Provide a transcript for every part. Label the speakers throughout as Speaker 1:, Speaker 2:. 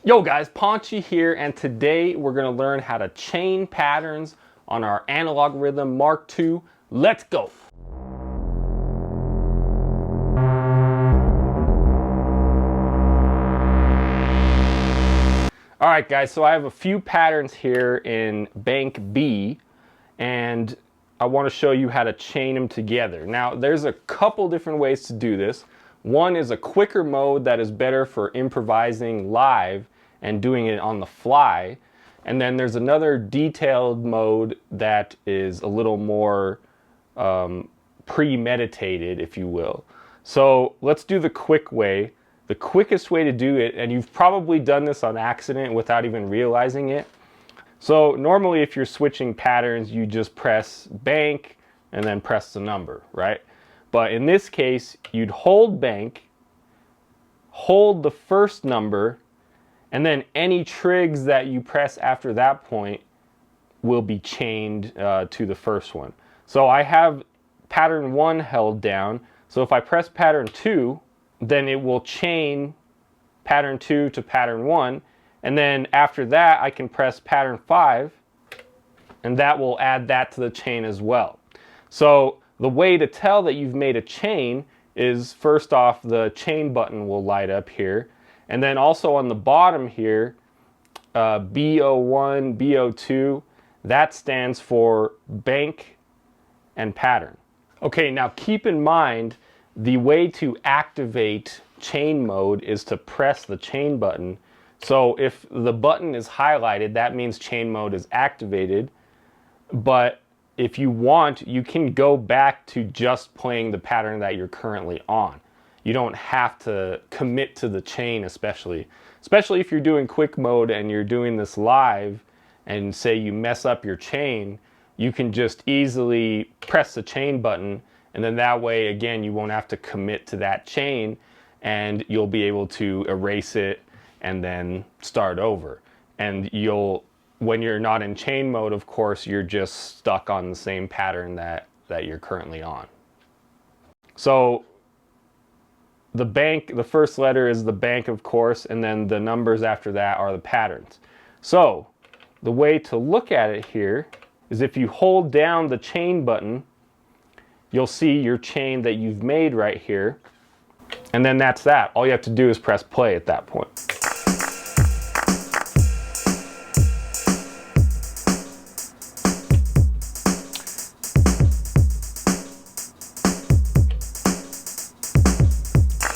Speaker 1: Yo guys, Paunchy here, and today we're going to learn how to chain patterns on our Analog Rytm Mark II. Let's go! Alright guys, so I have a few patterns here in Bank B, and I want to show you how to chain them together. Now there's a couple different ways to do this. One is a quicker mode that is better for improvising live and doing it on the fly. And then there's another detailed mode that is a little more premeditated, if you will. So let's do the quick way. The quickest way to do it, and you've probably done this on accident without even realizing it. So normally if you're switching patterns, you just press bank and then press the number, right? But in this case, you'd hold bank, hold the first number, and then any trigs that you press after that point will be chained to the first one. So I have pattern 1 held down. So if I press pattern 2, then it will chain pattern 2 to pattern 1. And then after that, I can press pattern 5, and that will add that to the chain as well. So the way to tell that you've made a chain is, first off, the chain button will light up here. And then also on the bottom here, B01, B02, that stands for bank and pattern. Okay, now keep in mind, the way to activate chain mode is to press the chain button. So if the button is highlighted, that means chain mode is activated. But if you want, you can go back to just playing the pattern that you're currently on. You don't have to commit to the chain, especially if you're doing quick mode and you're doing this live, and say you mess up your chain, you can just easily press the chain button, and then that way, again, you won't have to commit to that chain, and you'll be able to erase it and then start over. And when you're not in chain mode, of course, you're just stuck on the same pattern that you're currently on. So the first letter is the bank, of course, and then the numbers after that are the patterns. So the way to look at it here is if you hold down the chain button, you'll see your chain that you've made right here, and then that's that. All you have to do is press play at that point.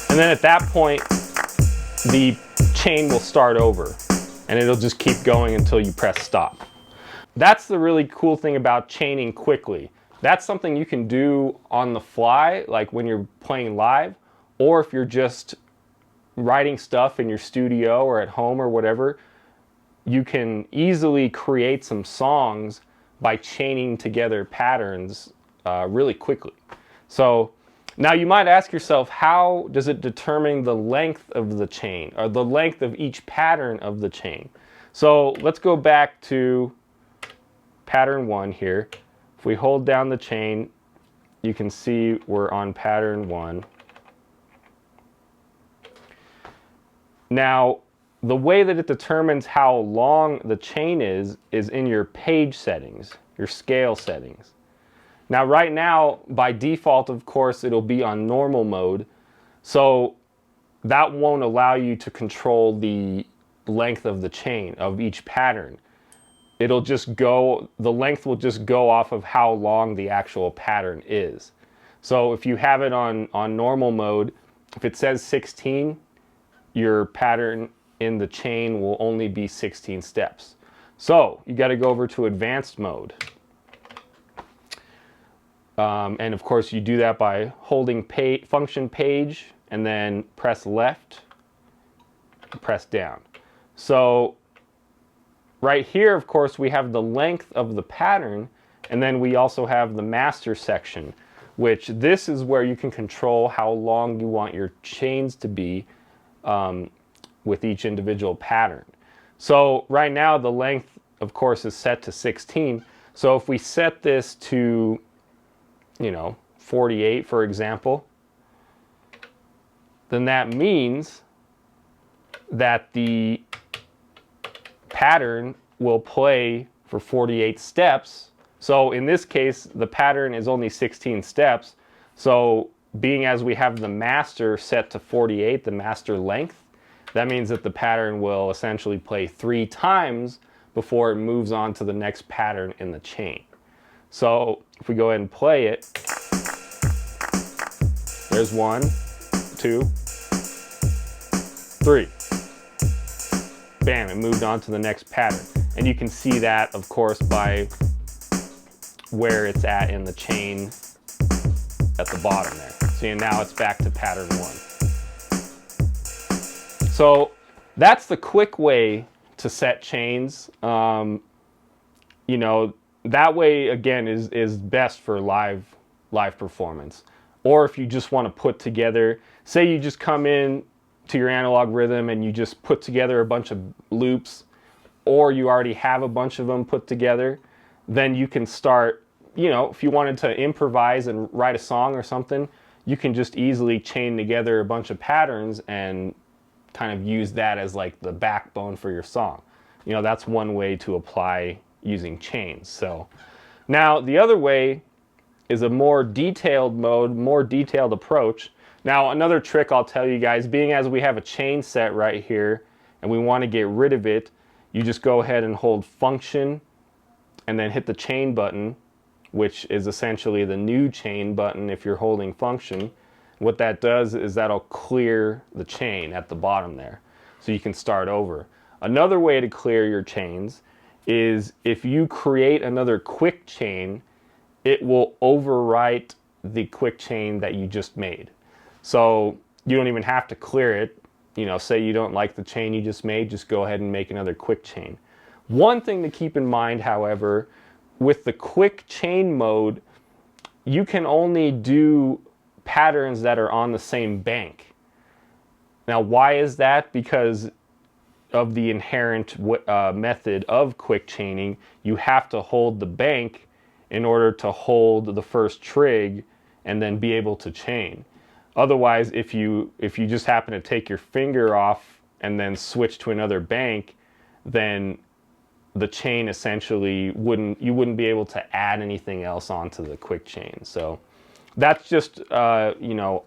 Speaker 1: And then at that point, the chain will start over, and it'll just keep going until you press stop. That's the really cool thing about chaining quickly. That's something you can do on the fly, like when you're playing live, or if you're just writing stuff in your studio or at home or whatever, you can easily create some songs by chaining together patterns really quickly. So now you might ask yourself, how does it determine the length of the chain, or the length of each pattern of the chain? So let's go back to pattern 1 here. If we hold down the chain, you can see we're on pattern 1. Now, the way that it determines how long the chain is in your page settings, your scale settings. Now right now, by default, of course, it'll be on normal mode, so that won't allow you to control the length of the chain of each pattern. It'll just go, the length will just go off of how long the actual pattern is. So if you have it on normal mode, if it says 16, your pattern in the chain will only be 16 steps. So you got to go over to advanced mode. And of course you do that by holding function page and then press left, press down. So right here, of course, we have the length of the pattern, and then we also have the master section, which this is where you can control how long you want your chains to be with each individual pattern. So right now the length, of course, is set to 16. So if we set this to 48, for example, then that means that the pattern will play for 48 steps. So in this case, the pattern is only 16 steps. So being as we have the master set to 48, the master length, that means that the pattern will essentially play 3 times before it moves on to the next pattern in the chain. So if we go ahead and play it, there's 1, 2, 3. Bam, it moved on to the next pattern. And you can see that, of course, by where it's at in the chain at the bottom there. See, now it's back to pattern 1. So that's the quick way to set chains. You know, that way, again, is best for live performance. Or if you just want to put together, say you just come in to your analog rhythm and you just put together a bunch of loops, or you already have a bunch of them put together, then you can start, you know, if you wanted to improvise and write a song or something, you can just easily chain together a bunch of patterns and kind of use that as like the backbone for your song. You know, that's one way to apply using chains. So now the other way is a more detailed mode, more detailed approach. Now another trick I'll tell you guys, being as we have a chain set right here and we want to get rid of it, you just go ahead and hold function and then hit the chain button, which is essentially the new chain button if you're holding function. What that does is that'll clear the chain at the bottom there, so you can start over. Another way to clear your chains is if you create another quick chain, it will overwrite the quick chain that you just made. So you don't even have to clear it. You know, say you don't like the chain you just made, just go ahead and make another quick chain. One thing to keep in mind, however, with the quick chain mode, you can only do patterns that are on the same bank. Now, why is that? Because of the inherent method of quick chaining, you have to hold the bank in order to hold the first trig and then be able to chain. Otherwise, if you just happen to take your finger off and then switch to another bank, then the chain essentially you wouldn't be able to add anything else onto the quick chain. So that's just, you know,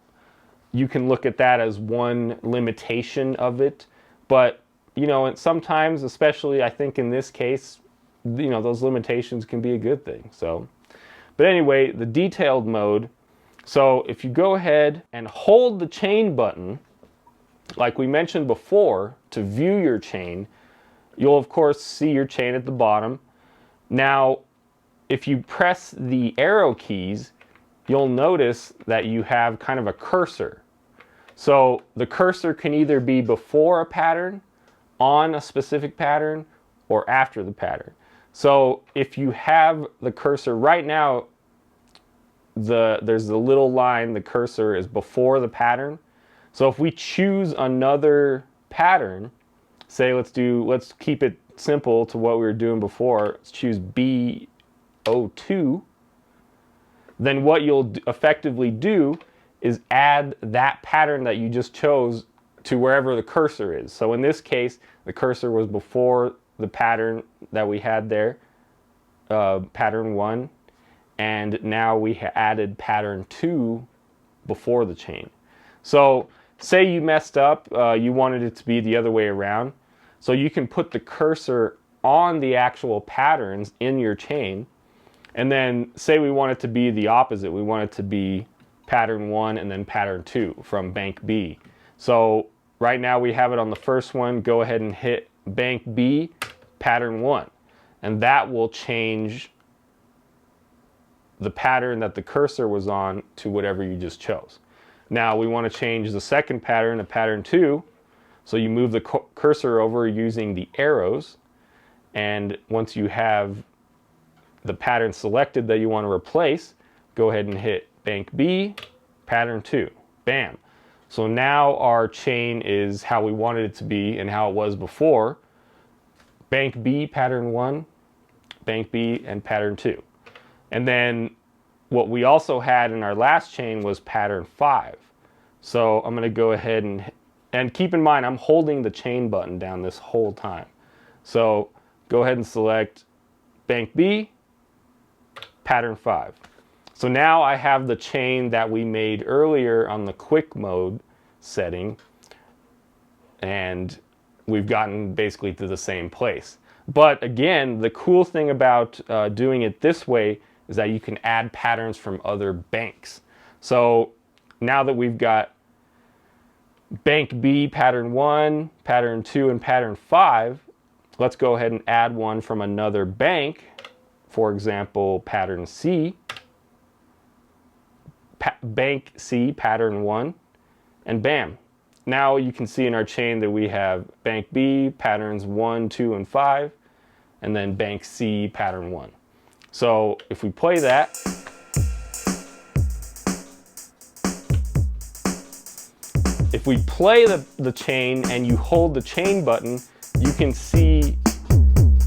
Speaker 1: you can look at that as one limitation of it. But, you know, and sometimes, especially I think in this case, you know, those limitations can be a good thing. So, but anyway, the detailed mode. So if you go ahead and hold the chain button, like we mentioned before, to view your chain, you'll of course see your chain at the bottom. Now, if you press the arrow keys, you'll notice that you have kind of a cursor. So the cursor can either be before a pattern, on a specific pattern, or after the pattern. So if you have the cursor right now, there's the little line, the cursor is before the pattern. So if we choose another pattern, say let's keep it simple to what we were doing before, let's choose B02, then what you'll effectively do is add that pattern that you just chose to wherever the cursor is. So in this case, the cursor was before the pattern that we had there, pattern 1, and now we added pattern 2 before the chain. So say you messed up, you wanted it to be the other way around, so you can put the cursor on the actual patterns in your chain, and then say we want it to be the opposite. We want it to be pattern 1 and then pattern 2 from bank B. So right now we have it on the first one. Go ahead and hit bank B, pattern 1, and that will change the pattern that the cursor was on to whatever you just chose. Now we want to change the second pattern to pattern 2, so you move the cursor over using the arrows, and once you have the pattern selected that you want to replace, go ahead and hit bank B, pattern 2. Bam. So now our chain is how we wanted it to be and how it was before. Bank B, pattern 1, bank B, and pattern 2. And then what we also had in our last chain was pattern 5. So I'm going to go ahead and keep in mind I'm holding the chain button down this whole time. So go ahead and select bank B, pattern 5. So now I have the chain that we made earlier on the quick mode setting, and we've gotten basically to the same place. But again, the cool thing about doing it this way is that you can add patterns from other banks. So now that we've got bank B, pattern 1, pattern 2, and pattern 5, let's go ahead and add one from another bank. For example, pattern C, bank C, pattern 1, and bam. Now you can see in our chain that we have bank B, patterns 1, 2, and 5, and then bank C, pattern 1. So if we play that, if we play the chain and you hold the chain button, you can see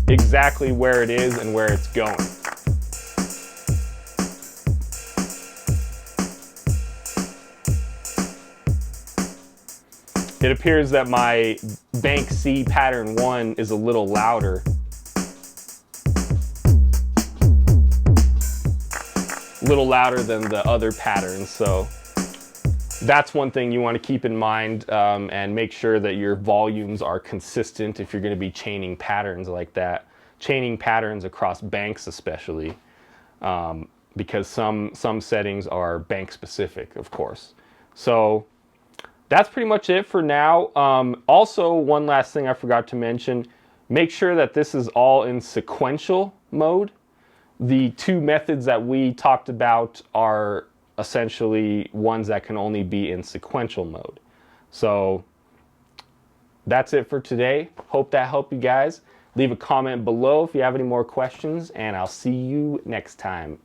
Speaker 1: exactly where it is and where it's going. It appears that my bank C pattern 1 is a little louder. A little louder than the other patterns, so that's one thing you want to keep in mind, and make sure that your volumes are consistent if you're going to be chaining patterns like that. Chaining patterns across banks especially, because some settings are bank specific, of course. So that's pretty much it for now. Also, one last thing I forgot to mention, make sure that this is all in sequential mode. The two methods that we talked about are essentially ones that can only be in sequential mode. So that's it for today. Hope that helped you guys. Leave a comment below if you have any more questions, and I'll see you next time.